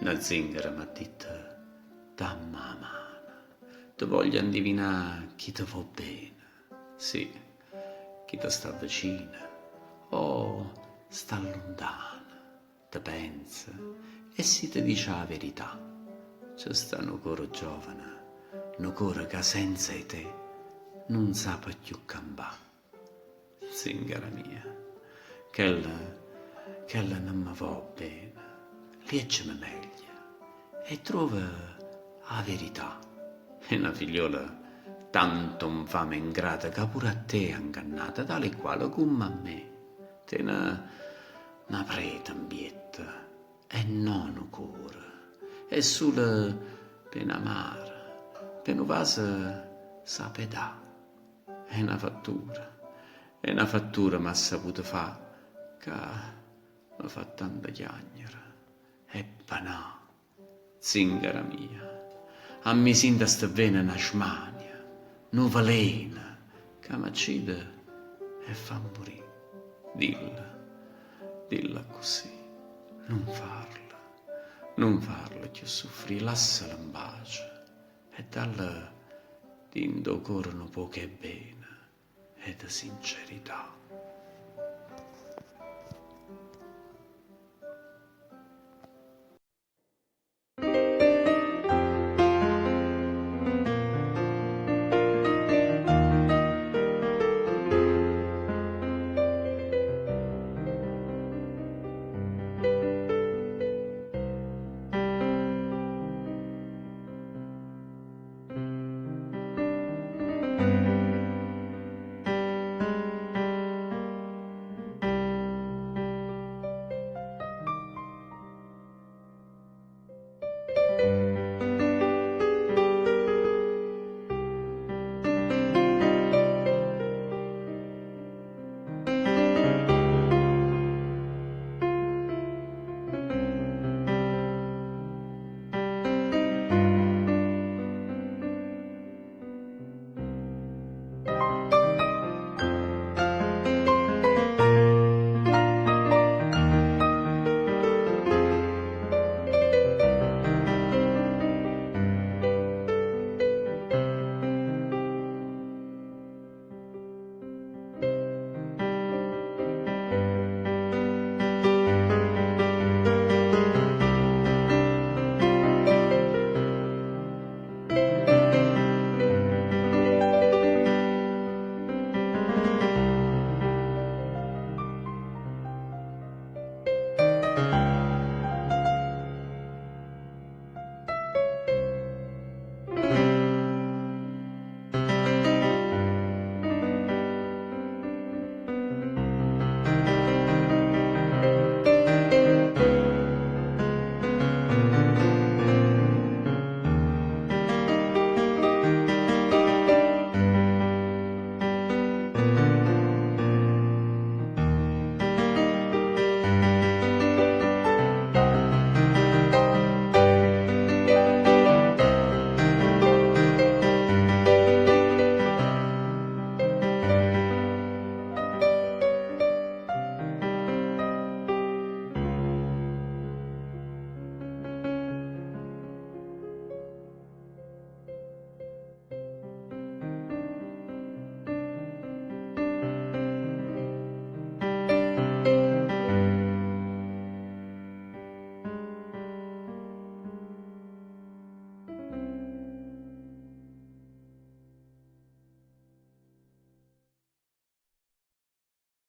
Una zingara m'ha detto, dammi la mano, ti voglio indovinare chi ti va bene. Sì, chi ti sta vicino o sta lontano, ti pensa e si ti dice la verità. C'è sta un coro giovane, un coro che senza te non sa più campare. Zingara mia, quella non mi va bene, leggimi meglio e trova la verità. È una figliola tanto infame e ingrata che pure a te è ingannata, tale e quale come a me. Te una preta ambietta e non un cuore, è solo per amare, per un vaso sapedà. È una fattura m'ha saputo fa che mi fa tanta chiagnera. E banà, zingara mia, a mi sinta sta bene una smania, no velena, che m'accide e fa morire. Dilla così, non farla più soffrire, lassala in pace e dalla dindo corrono poche bene e di sincerità.